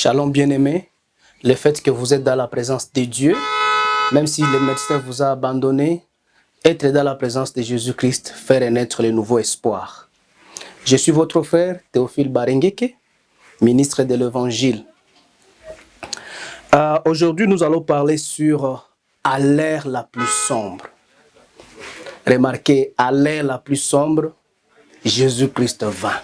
Shalom bien-aimé, le fait que vous êtes dans la présence de Dieu, même si le médecin vous a abandonné, être dans la présence de Jésus-Christ fait renaître le nouveau espoir. Je suis votre frère Théophile Barengeke, ministre de l'Évangile. Aujourd'hui, nous allons parler sur à l'ère la plus sombre. Remarquez, à l'ère la plus sombre, Jésus-Christ vint.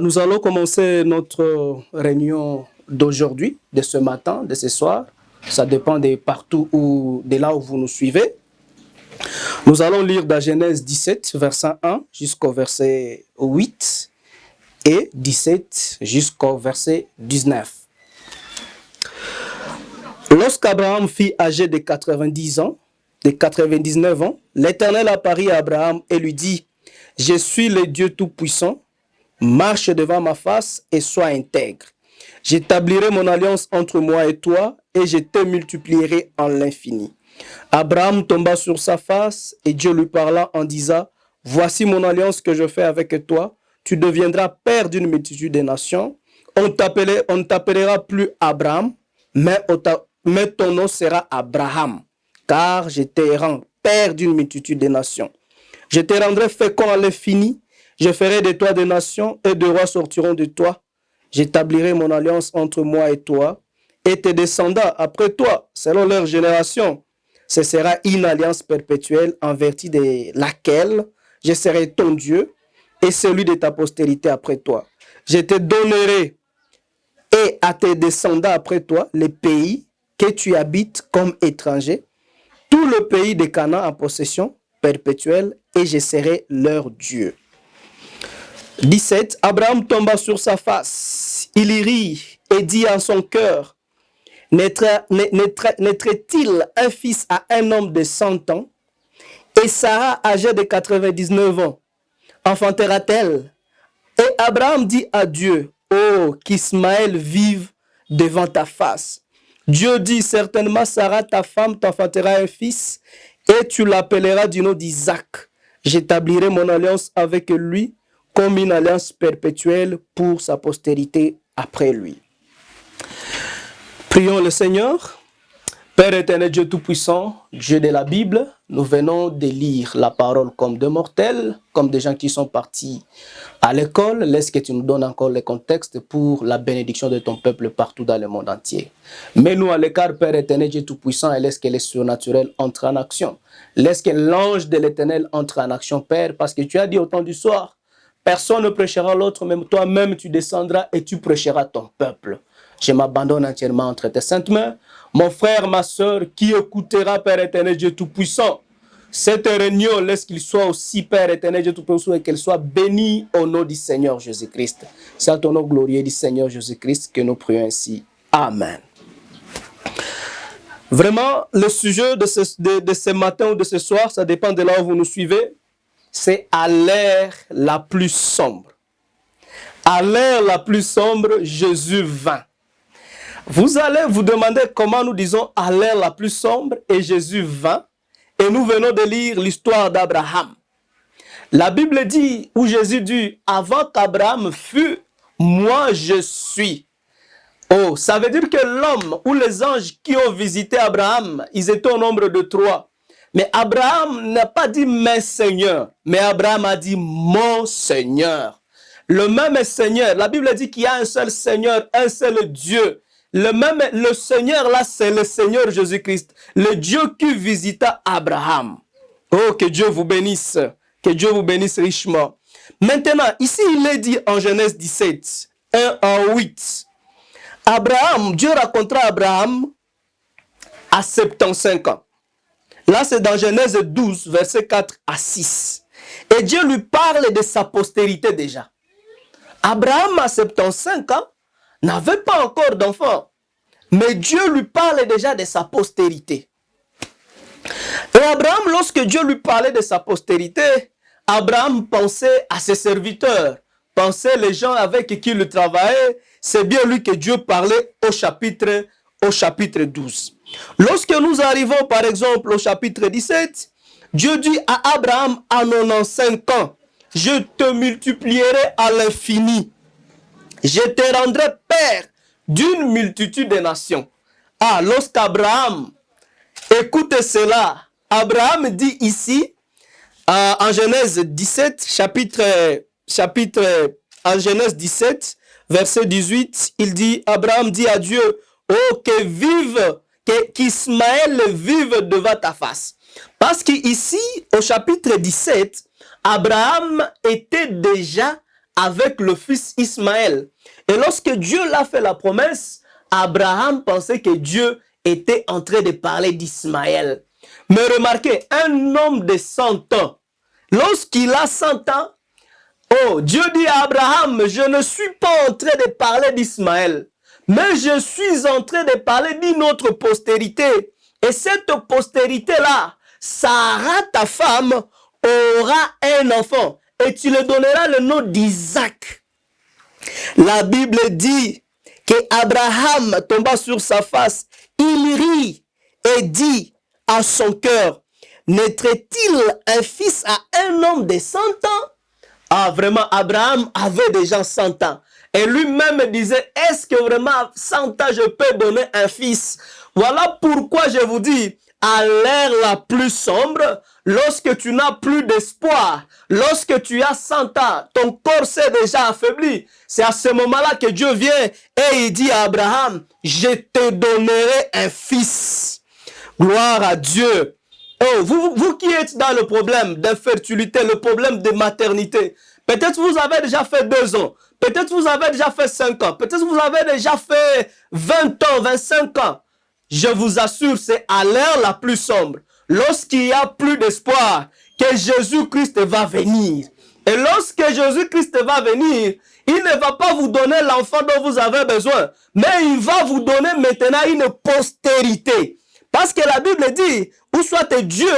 Nous allons commencer notre réunion d'aujourd'hui, de ce matin, de ce soir. Ça dépend de partout ou de là où vous nous suivez. Nous allons lire dans Genèse 17, verset 1 jusqu'au verset 8 et 17 jusqu'au verset 19. Lorsqu'Abraham fut âgé de 90 ans, de 99 ans, l'Éternel apparut à Abraham et lui dit: « Je suis le Dieu Tout-Puissant. Marche devant ma face et sois intègre. J'établirai mon alliance entre moi et toi et je te multiplierai en l'infini. » Abraham tomba sur sa face et Dieu lui parla en disant: « Voici mon alliance que je fais avec toi. Tu deviendras père d'une multitude de nations. On ne t'appellera plus Abraham, mais ton nom sera Abraham, car je te rends père d'une multitude de nations. Je te rendrai fécond à l'infini. Je ferai de toi des nations et des rois sortiront de toi. J'établirai mon alliance entre moi et toi et tes descendants après toi, selon leur génération. Ce sera une alliance perpétuelle en vertu de laquelle je serai ton Dieu et celui de ta postérité après toi. Je te donnerai et à tes descendants après toi les pays que tu habites comme étranger, tout le pays de Canaan en possession perpétuelle, et je serai leur Dieu. » 17. Abraham tomba sur sa face. Il y rit et dit en son cœur: « Naîtrait-il un fils à un homme de 100 ans? Et Sarah, âgée de 99 ans, enfantera-t-elle? » Et Abraham dit à Dieu: « Oh, qu'Ismaël vive devant ta face. » Dieu dit: « Certainement, Sarah, ta femme, t'enfantera un fils, et tu l'appelleras du nom d'Isaac. J'établirai mon alliance avec lui, comme une alliance perpétuelle pour sa postérité après lui. » Prions le Seigneur. Père éternel, Dieu Tout-Puissant, Dieu de la Bible, nous venons de lire la parole comme des mortels, comme des gens qui sont partis à l'école. Laisse que tu nous donnes encore le contexte pour la bénédiction de ton peuple partout dans le monde entier. Mets-nous à l'écart, Père éternel, Dieu Tout-Puissant, et laisse que le surnaturel entre en action. Laisse que l'ange de l'éternel entre en action, Père, parce que tu as dit au temps du soir: personne ne prêchera l'autre, même toi-même tu descendras et tu prêcheras ton peuple. Je m'abandonne entièrement entre tes saintes mains. Mon frère, ma soeur, qui écoutera, Père éternel, Dieu Tout-Puissant, cette réunion, laisse qu'il soit aussi, Père éternel, Dieu Tout-Puissant, et qu'elle soit bénie au nom du Seigneur Jésus-Christ. C'est à ton nom glorieux du Seigneur Jésus-Christ que nous prions ainsi. Amen. Vraiment, le sujet de ce matin ou de ce soir, ça dépend de là où vous nous suivez, c'est à l'ère la plus sombre. À l'ère la plus sombre, Jésus vint. Vous allez vous demander comment nous disons à l'ère la plus sombre et Jésus vint. Et nous venons de lire l'histoire d'Abraham. La Bible dit, où Jésus dit: « Avant qu'Abraham fût, moi je suis. » Oh, ça veut dire que l'homme ou les anges qui ont visité Abraham, ils étaient au nombre de 3. Mais Abraham n'a pas dit « mes seigneurs », mais Abraham a dit « mon Seigneur ». Le même Seigneur, la Bible dit qu'il y a un seul Seigneur, un seul Dieu. Le Seigneur là, c'est le Seigneur Jésus-Christ, le Dieu qui visita Abraham. Oh, que Dieu vous bénisse, que Dieu vous bénisse richement. Maintenant, ici il est dit en Genèse 17, 1 à 8. Abraham, Dieu racontera à Abraham à 75 ans. Là, c'est dans Genèse 12, versets 4 à 6. Et Dieu lui parle de sa postérité déjà. Abraham, à 75 ans, n'avait pas encore d'enfant. Mais Dieu lui parle déjà de sa postérité. Et Abraham, lorsque Dieu lui parlait de sa postérité, Abraham pensait à ses serviteurs, pensait les gens avec qui il travaillait. C'est bien lui que Dieu parlait au chapitre 12. Lorsque nous arrivons par exemple au chapitre 17, Dieu dit à Abraham à 95 ans: « Je te multiplierai à l'infini. » je te rendrai père d'une multitude de nations. Ah, lorsqu'Abraham écoute cela, Abraham dit ici, en Genèse 17, en Genèse 17, verset 18, Abraham dit à Dieu, oh, qu'Ismaël vive devant ta face. Parce qu'ici, au chapitre 17, Abraham était déjà avec le fils Ismaël. Et lorsque Dieu l'a fait la promesse, Abraham pensait que Dieu était en train de parler d'Ismaël. Mais remarquez, un homme de 100 ans, lorsqu'il a 100 ans, oh, Dieu dit à Abraham, je ne suis pas en train de parler d'Ismaël, mais je suis en train de parler d'une autre postérité. Et cette postérité-là, Sarah, ta femme, aura un enfant. Et tu lui donneras le nom d'Isaac. La Bible dit qu'Abraham tomba sur sa face. Il rit et dit à son cœur, naîtrait-il un fils à un homme de 100 ans? Ah, vraiment, Abraham avait déjà 100 ans. Et lui-même disait, est-ce que vraiment à 100 ans je peux donner un fils? Voilà pourquoi je vous dis, à l'ère la plus sombre, lorsque tu n'as plus d'espoir, lorsque tu as 100 ans, ton corps s'est déjà affaibli, c'est à ce moment-là que Dieu vient et il dit à Abraham, je te donnerai un fils. Gloire à Dieu. Oh, vous qui êtes dans le problème d'infertilité, le problème de maternité, peut-être vous avez déjà fait 2 ans, peut-être vous avez déjà fait 5 ans, peut-être vous avez déjà fait 20 ans, 25 ans. Je vous assure, c'est à l'heure la plus sombre, lorsqu'il n'y a plus d'espoir, que Jésus-Christ va venir. Et lorsque Jésus-Christ va venir, il ne va pas vous donner l'enfant dont vous avez besoin, mais il va vous donner maintenant une postérité. Parce que la Bible dit, ou soit Dieu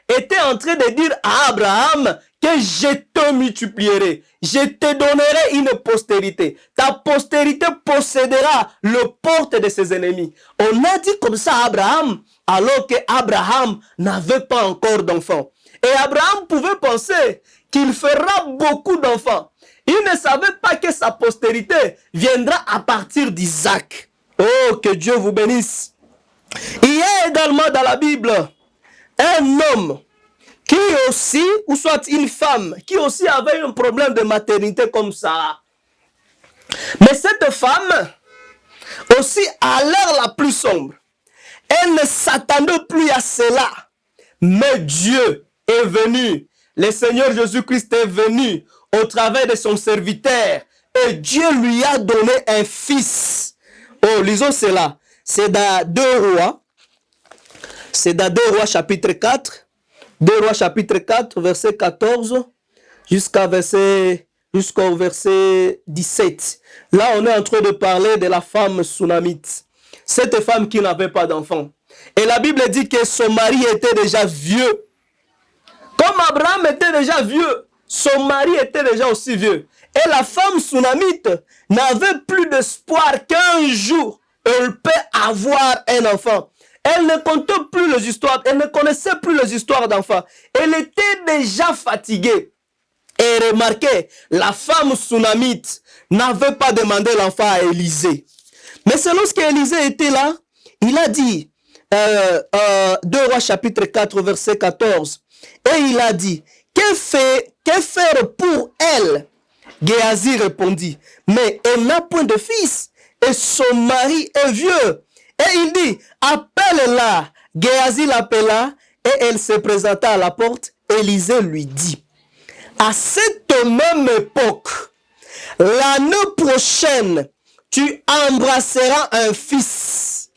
était en train de dire à Abraham que je te multiplierai, je te donnerai une postérité. Ta postérité possédera le porte de ses ennemis. On a dit comme ça à Abraham, alors que Abraham n'avait pas encore d'enfant. Et Abraham pouvait penser qu'il fera beaucoup d'enfants. Il ne savait pas que sa postérité viendra à partir d'Isaac. Oh, que Dieu vous bénisse. Il y a également dans la Bible un homme qui aussi, ou soit une femme, qui aussi avait un problème de maternité comme ça. Mais cette femme, aussi à l'heure la plus sombre, elle ne s'attendait plus à cela. Mais Dieu est venu, le Seigneur Jésus-Christ est venu au travers de son serviteur et Dieu lui a donné un fils. Oh, lisons cela. C'est dans 2 Rois. C'est dans 2 Rois chapitre 4. 2 Rois chapitre 4, verset 14 jusqu'au verset 17. Là, on est en train de parler de la femme Sunamite. Cette femme qui n'avait pas d'enfant. Et la Bible dit que son mari était déjà vieux. Comme Abraham était déjà vieux, son mari était déjà aussi vieux. Et la femme Sunamite n'avait plus d'espoir qu'un jour, elle peut avoir un enfant. Elle ne comptait plus les histoires, elle ne connaissait plus les histoires d'enfants. Elle était déjà fatiguée. Et remarquez, la femme Sunamite n'avait pas demandé l'enfant à Élisée. Mais c'est lorsque Élisée était là, il a dit, 2 Rois chapitre 4 verset 14, et il a dit, que faire pour elle? Géasi répondit, mais elle n'a point de fils, et son mari est vieux. Et il dit, appelle-la. Géasi l'appela, et elle se présenta à la porte. Élisée lui dit, à cette même époque, l'année prochaine, tu embrasseras un fils.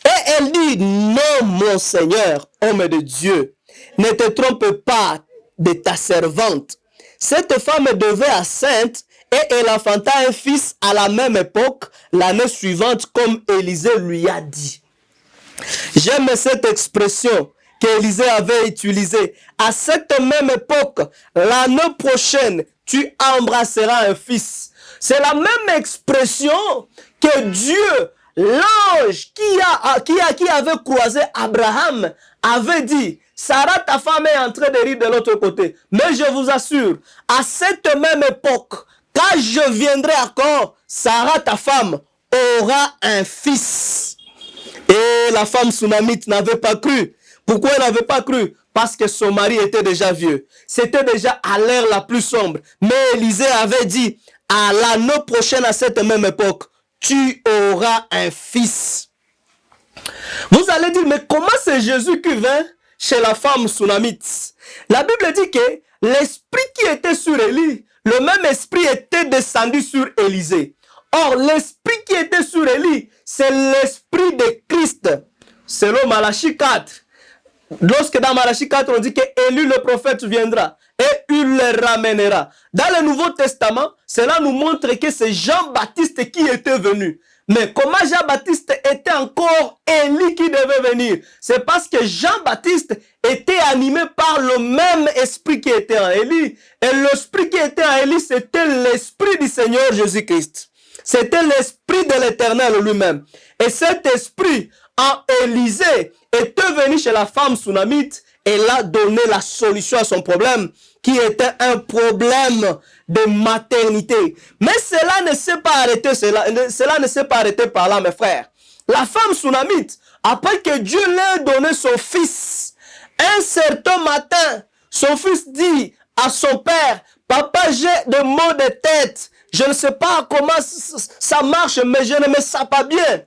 Et elle dit, non, mon Seigneur, homme de Dieu, ne te trompe pas de ta servante. Cette femme devait enceinte et elle enfanta un fils à la même époque, l'année suivante, comme Élisée lui a dit. J'aime cette expression qu'Élisée avait utilisée. À cette même époque, l'année prochaine, tu embrasseras un fils. C'est la même expression que Dieu, l'ange qui avait croisé Abraham, avait dit, Sarah, ta femme est en train de rire de l'autre côté. Mais je vous assure, à cette même époque, quand je viendrai encore, Sarah, ta femme, aura un fils. Et la femme sunamite n'avait pas cru. Pourquoi elle n'avait pas cru? Parce que son mari était déjà vieux. C'était déjà à l'ère la plus sombre. Mais Élisée avait dit, à l'année prochaine, à cette même époque, tu auras un fils. Vous allez dire, mais comment c'est Jésus qui vint chez la femme sunamite? La Bible dit que l'esprit qui était sur Élie, le même esprit était descendu sur Élisée. Or, l'esprit qui était sur Élie, c'est l'esprit de Christ. Selon Malachie 4. Lorsque dans Malachie 4, on dit que Élie le prophète viendra et il le ramènera. Dans le Nouveau Testament, cela nous montre que c'est Jean-Baptiste qui était venu. Mais comment Jean-Baptiste était encore Élie qui devait venir? C'est parce que Jean-Baptiste était animé par le même esprit qui était en Élie. Et l'esprit qui était en Élie, c'était l'esprit du Seigneur Jésus-Christ. C'était l'esprit de l'Éternel lui-même. Et cet esprit, en Élisée, était venu chez la femme sunamite et l'a donné la solution à son problème, qui était un problème de maternité. Mais cela ne s'est pas arrêté, cela ne s'est pas arrêté par là, mes frères. La femme sunamite, après que Dieu lui a donné son fils, un certain matin, son fils dit à son père, « Papa, j'ai des maux de tête. Je ne sais pas comment ça marche, mais je ne me sens pas bien. »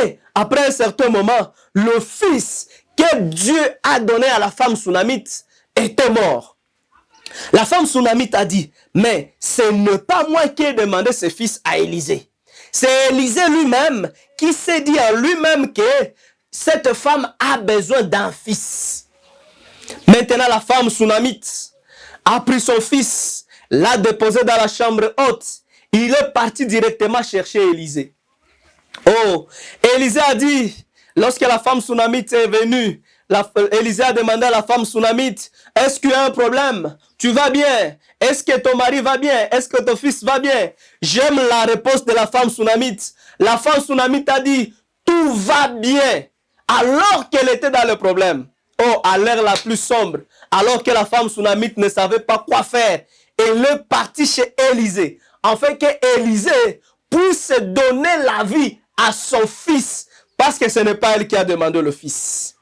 Et après un certain moment, le fils que Dieu a donné à la femme sunamite était mort. La femme sunamite a dit, mais ce n'est pas moi qui ai demandé ce fils à Élisée. C'est Élisée lui-même qui s'est dit en lui-même que cette femme a besoin d'un fils. Maintenant, la femme sunamite a pris son fils, l'a déposé dans la chambre haute. Il est parti directement chercher Élisée. Oh, Élisée a dit, lorsque la femme sunamite est venue, Élisée a demandé à la femme sunamite, est-ce qu'il y a un problème? Tu vas bien? Est-ce que ton mari va bien? Est-ce que ton fils va bien? J'aime la réponse de la femme sunamite. La femme sunamite a dit, tout va bien, alors qu'elle était dans le problème. Oh, à l'heure la plus sombre, alors que la femme sunamite ne savait pas quoi faire, elle est partie chez Élisée, afin que Élisée puisse donner la vie à son fils, parce que ce n'est pas elle qui a demandé le fils.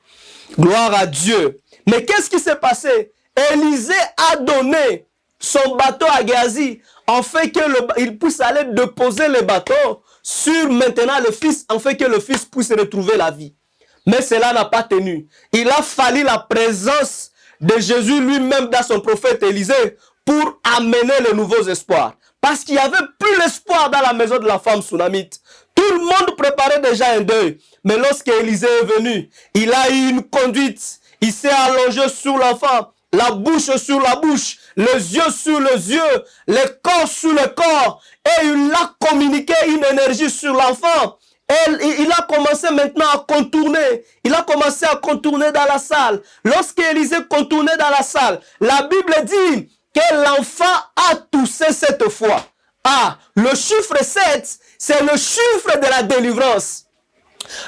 Gloire à Dieu. Mais qu'est-ce qui s'est passé? Élisée a donné son bateau à Géasi, afin qu'il puisse aller déposer le bateau sur maintenant le fils, afin que le fils puisse retrouver la vie. Mais cela n'a pas tenu. Il a fallu la présence de Jésus lui-même dans son prophète Élisée pour amener les nouveaux espoirs. Parce qu'il n'y avait plus l'espoir dans la maison de la femme sunamite. Tout le monde préparait déjà un deuil. Mais lorsque Élisée est venu, il a eu une conduite. Il s'est allongé sur l'enfant, la bouche sur la bouche, les yeux sur les yeux, le corps sur le corps. Et il a communiqué une énergie sur l'enfant. Il a commencé maintenant à contourner. Il a commencé à contourner dans la salle. Lorsque Élisée contournait dans la salle, la Bible dit que l'enfant a toussé cette fois. Ah, le chiffre 7, c'est le chiffre de la délivrance.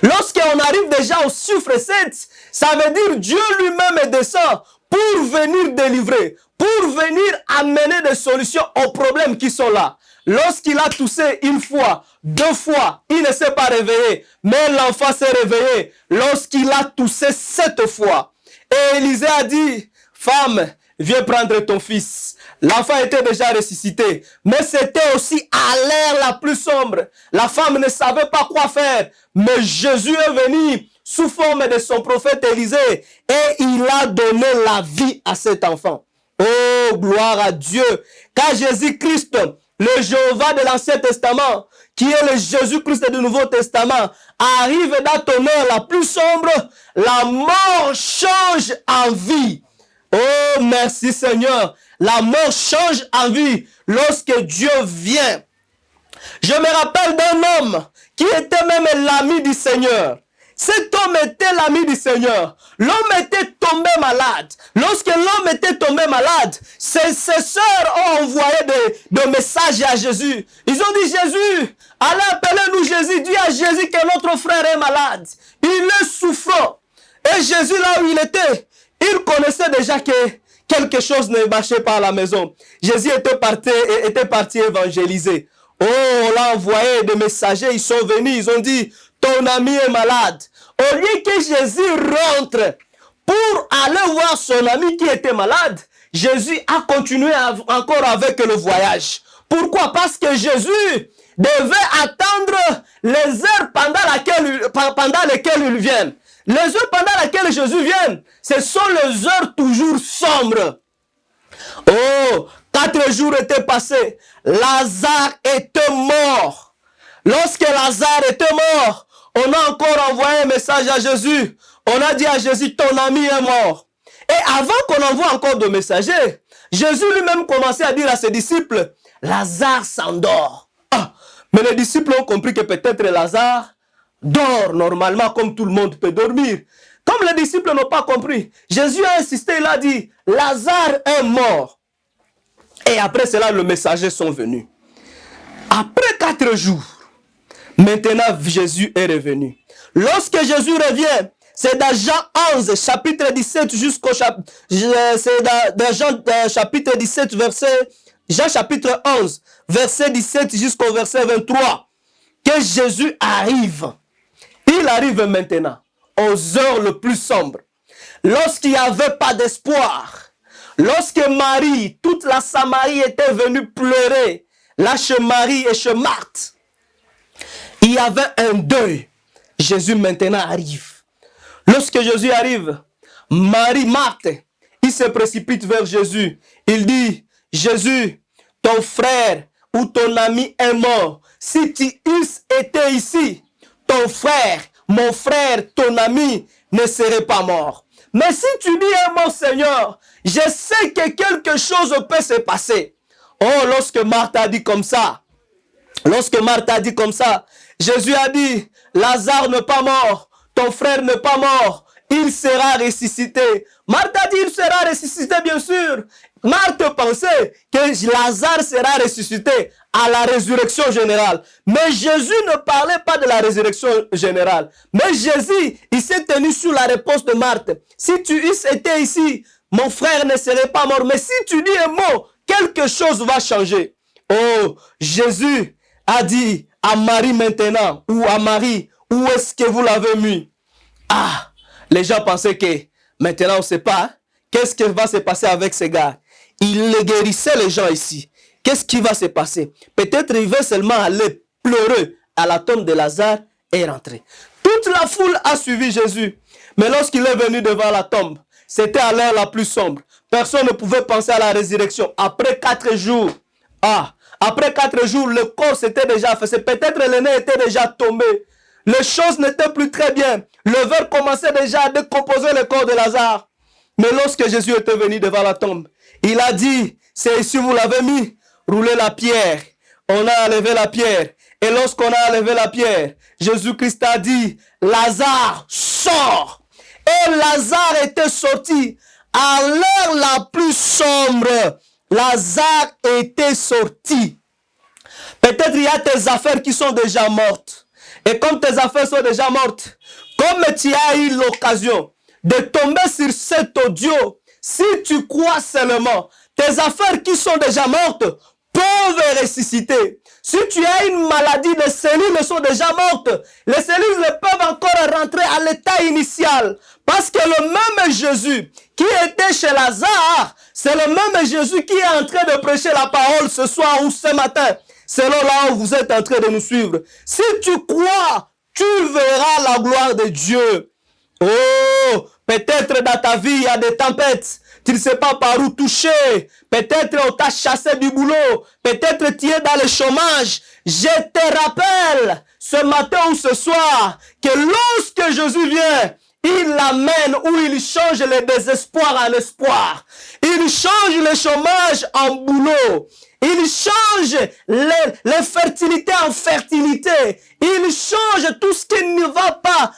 Lorsqu'on arrive déjà au chiffre 7, ça veut dire Dieu lui-même descend pour venir délivrer, pour venir amener des solutions aux problèmes qui sont là. Lorsqu'il a toussé une fois, deux fois, il ne s'est pas réveillé. Mais l'enfant s'est réveillé lorsqu'il a toussé 7 fois. Et Élisée a dit, femme, viens prendre ton fils. L'enfant était déjà ressuscité. Mais c'était aussi à l'ère la plus sombre. La femme ne savait pas quoi faire. Mais Jésus est venu sous forme de son prophète Élisée. Et il a donné la vie à cet enfant. Oh, gloire à Dieu. Car Jésus-Christ, le Jéhovah de l'Ancien Testament, qui est le Jésus-Christ du Nouveau Testament, arrive dans ton heure la plus sombre, la mort change en vie. Oh, merci Seigneur. La mort change en vie lorsque Dieu vient. Je me rappelle d'un homme qui était même l'ami du Seigneur. Cet homme était l'ami du Seigneur. L'homme était tombé malade. Lorsque l'homme était tombé malade, ses sœurs ont envoyé des messages à Jésus. Ils ont dit, Jésus, allez appeler-nous Jésus. Dis à Jésus que notre frère est malade. Il est souffrant. Et Jésus, là où il était, il connaissait déjà que quelque chose ne marchait pas à la maison. Jésus était parti évangéliser. Oh, on l'a envoyé des messagers, ils sont venus, ils ont dit, ton ami est malade. Au lieu que Jésus rentre pour aller voir son ami qui était malade, Jésus a continué encore avec le voyage. Pourquoi? Parce que Jésus devait attendre les heures pendant lesquelles il vient. Les heures pendant lesquelles Jésus vient, ce sont les heures toujours sombres. Oh, 4 jours étaient passés. Lazare était mort. Lorsque Lazare était mort, on a encore envoyé un message à Jésus. On a dit à Jésus, ton ami est mort. Et avant qu'on envoie encore de messagers, Jésus lui-même commençait à dire à ses disciples, Lazare s'endort. Ah, mais les disciples ont compris que peut-être Lazare dort normalement comme tout le monde peut dormir. Comme les disciples n'ont pas compris, Jésus a insisté, il a dit, Lazare est mort. Et après cela, les messagers sont venus. Après 4 jours, maintenant Jésus est revenu. Lorsque Jésus revient, c'est dans Jean 11, chapitre 17 jusqu'au chapitre... C'est dans Jean chapitre 17, Jean chapitre 11, verset 17 jusqu'au verset 23, que Jésus arrive. Il arrive maintenant, aux heures les plus sombres. Lorsqu'il n'y avait pas d'espoir, lorsque Marie, toute la Samarie était venue pleurer, là chez Marie et chez Marthe, il y avait un deuil. Jésus maintenant arrive. Lorsque Jésus arrive, Marie, Marthe, il se précipite vers Jésus. Il dit, Jésus, ton frère ou ton ami est mort. Si tu eusses été ici, ton frère, mon frère, ton ami ne serait pas mort. Mais si tu dis est mort, Seigneur, je sais que quelque chose peut se passer. Oh, lorsque Marthe a dit comme ça, Jésus a dit, Lazare n'est pas mort, ton frère n'est pas mort, il sera ressuscité. Marthe a dit, il sera ressuscité, bien sûr. Marthe pensait que Lazare sera ressuscité à la résurrection générale. Mais Jésus ne parlait pas de la résurrection générale. Mais Jésus, il s'est tenu sur la réponse de Marthe. Si tu eusses été ici, mon frère ne serait pas mort. Mais si tu dis un mot, quelque chose va changer. Oh, Jésus a dit à Marie maintenant, ou à Marie, où est-ce que vous l'avez mis? Ah, les gens pensaient que maintenant on ne sait pas. Qu'est-ce qui va se passer avec ces gars? Il guérissait les gens ici. Qu'est-ce qui va se passer? Peut-être il veut seulement aller pleurer à la tombe de Lazare et rentrer. Toute la foule a suivi Jésus. Mais lorsqu'il est venu devant la tombe, c'était à l'heure la plus sombre. Personne ne pouvait penser à la résurrection. Après 4 jours, après 4 jours, le corps s'était déjà fait. Peut-être le nez était déjà tombé. Les choses n'étaient plus très bien. Le verre commençait déjà à décomposer le corps de Lazare. Mais lorsque Jésus était venu devant la tombe, il a dit, c'est ici vous l'avez mis, roulez la pierre. On a enlevé la pierre. Et lorsqu'on a enlevé la pierre, Jésus-Christ a dit, Lazare, sort. Et Lazare était sorti à l'heure la plus sombre. Lazare était sorti. Peut-être il y a tes affaires qui sont déjà mortes. Et comme tes affaires sont déjà mortes, comme tu as eu l'occasion de tomber sur cet audio, si tu crois seulement, tes affaires qui sont déjà mortes peuvent ressusciter. Si tu as une maladie, les cellules sont déjà mortes. Les cellules ne peuvent encore rentrer à l'état initial. Parce que le même Jésus qui était chez Lazare, c'est le même Jésus qui est en train de prêcher la parole ce soir ou ce matin. Selon là où vous êtes en train de nous suivre. Si tu crois, tu verras la gloire de Dieu. Oh, peut-être dans ta vie, il y a des tempêtes. Tu ne sais pas par où toucher. Peut-être on t'a chassé du boulot. Peut-être tu es dans le chômage. Je te rappelle, ce matin ou ce soir, que lorsque Jésus vient, il l'amène ou il change le désespoir en espoir. Il change le chômage en boulot. Il change les fertilités en fertilité. Il change tout ce qui ne va pas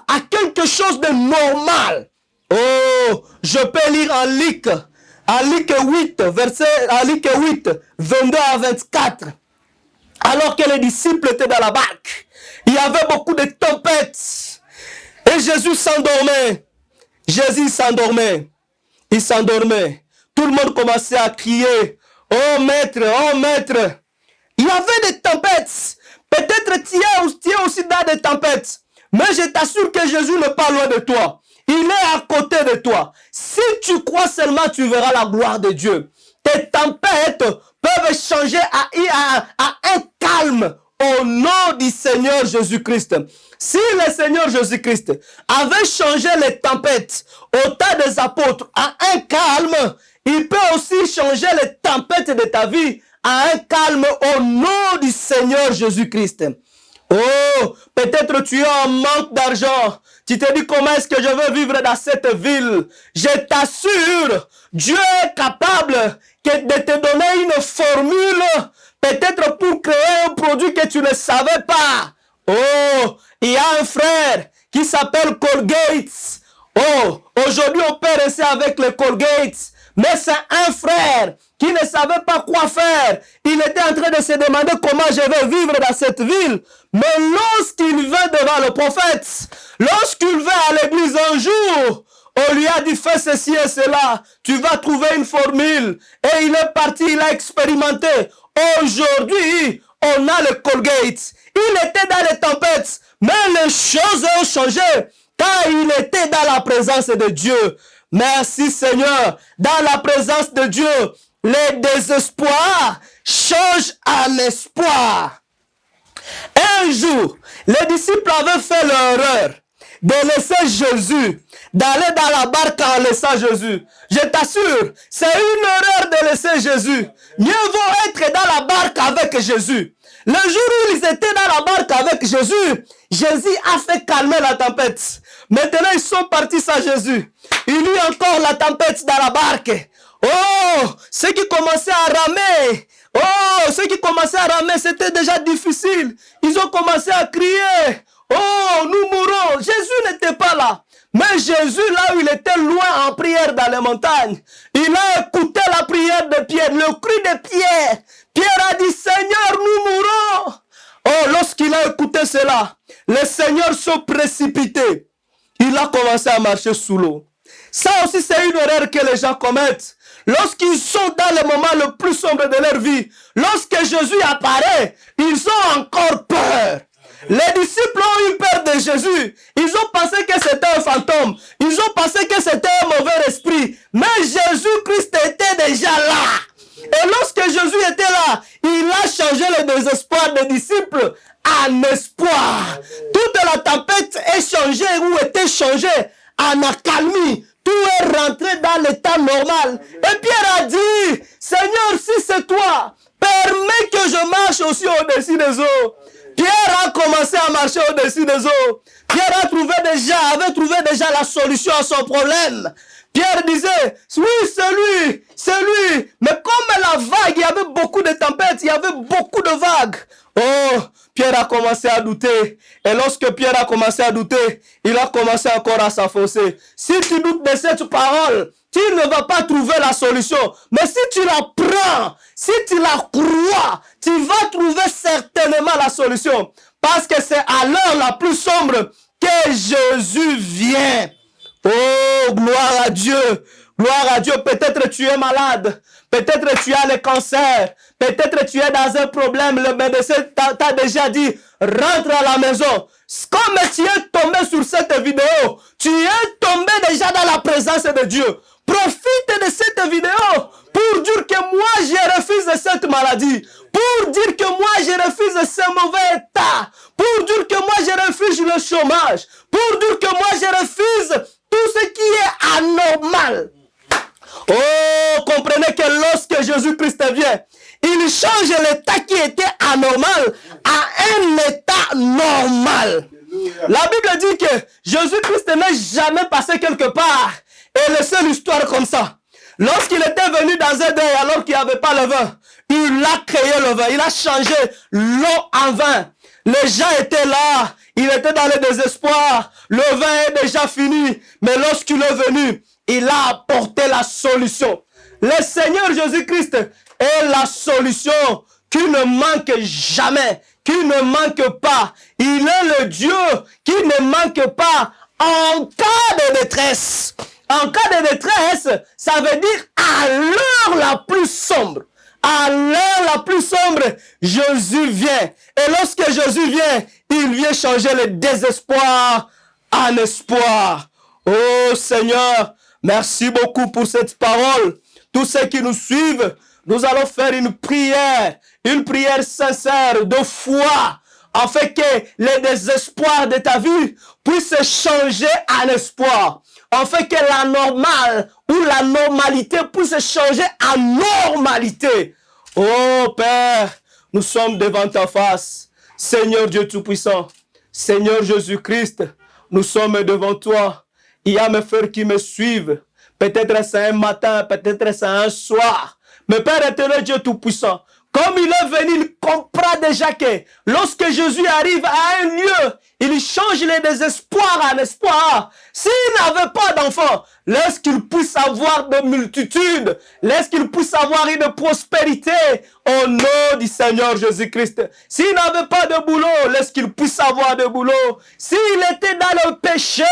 à quelque chose de normal. Oh, je peux lire en Luc 8, Luc 8, 22 à 24. Alors que les disciples étaient dans la barque, il y avait beaucoup de tempêtes. Et Jésus s'endormait. Jésus s'endormait. Il s'endormait. Tout le monde commençait à crier. Oh maître, oh maître. Il y avait des tempêtes. Peut-être tu es aussi dans des tempêtes. Mais je t'assure que Jésus n'est pas loin de toi. Il est à côté de toi. Si tu crois seulement, tu verras la gloire de Dieu. Tes tempêtes peuvent changer à un calme au nom du Seigneur Jésus-Christ. Si le Seigneur Jésus-Christ avait changé les tempêtes au temps des apôtres à un calme, il peut aussi changer les tempêtes de ta vie à un calme au nom du Seigneur Jésus-Christ. Oh, peut-être tu es en manque d'argent. Tu te dis comment est-ce que je veux vivre dans cette ville. Je t'assure, Dieu est capable de te donner une formule, peut-être pour créer un produit que tu ne savais pas. Oh, il y a un frère qui s'appelle Colgate. Oh, aujourd'hui on peut rester avec le Colgate. Mais c'est un frère qui ne savait pas quoi faire. Il était en train de se demander comment je vais vivre dans cette ville. Mais lorsqu'il va devant le prophète, lorsqu'il va à l'église un jour, on lui a dit fais ceci et cela. Tu vas trouver une formule. Et il est parti, il a expérimenté. Aujourd'hui, on a le Colgate. Il était dans les tempêtes, mais les choses ont changé car il était dans la présence de Dieu. Merci Seigneur, dans la présence de Dieu, les désespoirs changent en espoir. Un jour, les disciples avaient fait l'erreur de laisser Jésus, d'aller dans la barque en laissant Jésus. Je t'assure, c'est une erreur de laisser Jésus. Mieux vaut être dans la barque avec Jésus. Le jour où ils étaient dans la barque avec Jésus, Jésus a fait calmer la tempête. Maintenant, ils sont partis sans Jésus. Il y a encore la tempête dans la barque. Oh, ceux qui commençaient à ramer. Oh, ceux qui commençaient à ramer, c'était déjà difficile. Ils ont commencé à crier. Oh, nous mourrons. Jésus n'était pas là. Mais Jésus, là où il était loin en prière dans les montagnes, il a écouté la prière de Pierre, le cri de Pierre. Pierre a dit, Seigneur, nous mourrons. Oh, lorsqu'il a écouté cela, le Seigneur s'est précipité. Il a commencé à marcher sous l'eau. Ça aussi, c'est une erreur que les gens commettent. Lorsqu'ils sont dans le moment le plus sombre de leur vie, lorsque Jésus apparaît, ils ont encore peur. Les disciples ont eu peur de Jésus. Ils ont pensé que c'était un fantôme. Ils ont pensé que c'était un mauvais esprit. Mais Jésus-Christ était déjà là. Et lorsque Jésus était là, il a changé le désespoir des disciples en espoir. Toute la tempête est changée ou était changée en accalmie. Tout est rentré dans l'état normal. Et Pierre a dit, Seigneur, si c'est toi, permets que je marche aussi au-dessus des eaux. Pierre a commencé à marcher au-dessus des eaux. Pierre avait trouvé déjà la solution à son problème. Pierre disait, oui, c'est lui. Mais comme la vague, il y avait beaucoup de tempêtes, il y avait beaucoup de vagues. Oh, Pierre a commencé à douter. Et lorsque Pierre a commencé à douter, il a commencé encore à s'enfoncer. Si tu doutes de cette parole, tu ne vas pas trouver la solution. Mais si tu la prends, si tu la crois, tu vas trouver certainement la solution. Parce que c'est à l'heure la plus sombre que Jésus vient. Oh, gloire à Dieu. Gloire à Dieu. Peut-être tu es malade. Peut-être tu as le cancer. Peut-être tu es dans un problème. Le médecin t'a déjà dit, rentre à la maison. Comme tu es tombé sur cette vidéo, tu es tombé déjà dans la présence de Dieu. Profite de cette vidéo pour dire que moi je refuse cette maladie. Pour dire que moi je refuse ce mauvais état. Pour dire que moi je refuse le chômage. Pour dire que moi je refuse tout ce qui est anormal. Oh, comprenez que lorsque Jésus-Christ vient, il change l'état qui était anormal à un état normal. La Bible dit que Jésus-Christ n'est jamais passé quelque part et laissé l'histoire comme ça. Lorsqu'il était venu dans un deuil alors qu'il n'y avait pas le vin, il a créé le vin, il a changé l'eau en vin. Les gens étaient là, il était dans le désespoir, le vin est déjà fini, mais lorsqu'il est venu, il a apporté la solution. Le Seigneur Jésus-Christ est la solution qui ne manque jamais, qui ne manque pas. Il est le Dieu qui ne manque pas en cas de détresse. En cas de détresse, ça veut dire à l'heure la plus sombre. À l'heure la plus sombre, Jésus vient. Et lorsque Jésus vient, il vient changer le désespoir en espoir. Oh Seigneur, merci beaucoup pour cette parole. Tous ceux qui nous suivent, nous allons faire une prière sincère de foi, afin que le désespoir de ta vie puisse changer en espoir, afin que la normale ou la normalité puisse changer en normalité. Oh Père, nous sommes devant ta face, Seigneur Dieu Tout-Puissant, Seigneur Jésus-Christ, nous sommes devant toi. Il y a mes frères qui me suivent. Peut-être c'est un matin, peut-être c'est un soir. Mais Père éternel, Dieu Tout-Puissant, comme il est venu, il comprend déjà que lorsque Jésus arrive à un lieu, il change les désespoirs en espoir. S'il n'avait pas d'enfant, laisse qu'il puisse avoir de multitudes, laisse qu'il puisse avoir une prospérité au nom du Seigneur Jésus-Christ. S'il n'avait pas de boulot, laisse qu'il puisse avoir de boulot. S'il était dans le péché,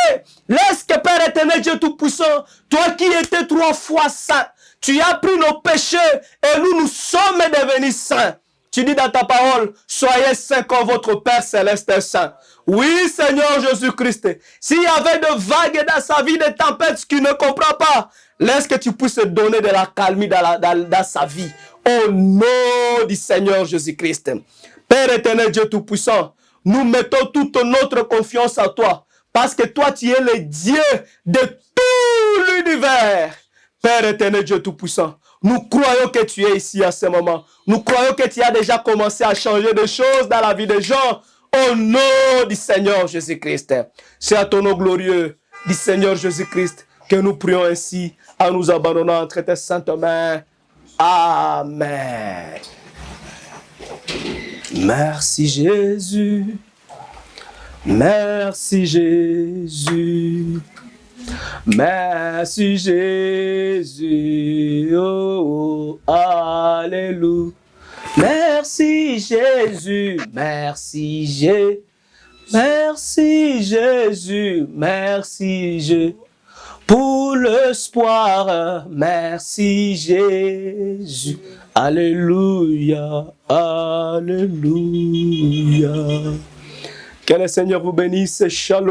laisse que Père éternel, Dieu Tout-Puissant, toi qui étais 3 fois saint, tu as pris nos péchés et nous sommes devenus saints. Tu dis dans ta parole, soyez saints comme votre Père Céleste est saint. Oui, Seigneur Jésus-Christ, s'il y avait de vagues dans sa vie, des tempêtes qu'il ne comprend pas, laisse que tu puisses donner de la calmie dans sa vie. Au nom du Seigneur Jésus-Christ. Père éternel, Dieu Tout-Puissant, nous mettons toute notre confiance en toi, parce que toi, tu es le Dieu de tout l'univers. Père éternel, Dieu Tout-Puissant, nous croyons que tu es ici à ce moment. Nous croyons que tu as déjà commencé à changer des choses dans la vie des gens. Au nom du Seigneur Jésus-Christ. C'est à ton nom glorieux du Seigneur Jésus-Christ que nous prions ainsi en nous abandonnant entre tes saintes mains. Amen. Merci Jésus. Merci Jésus. Merci Jésus, oh, alléluia. Merci Jésus, merci Jésus, merci Jésus, merci Jésus. Pour l'espoir, merci Jésus, alléluia, alléluia. Que le Seigneur vous bénisse, shalom.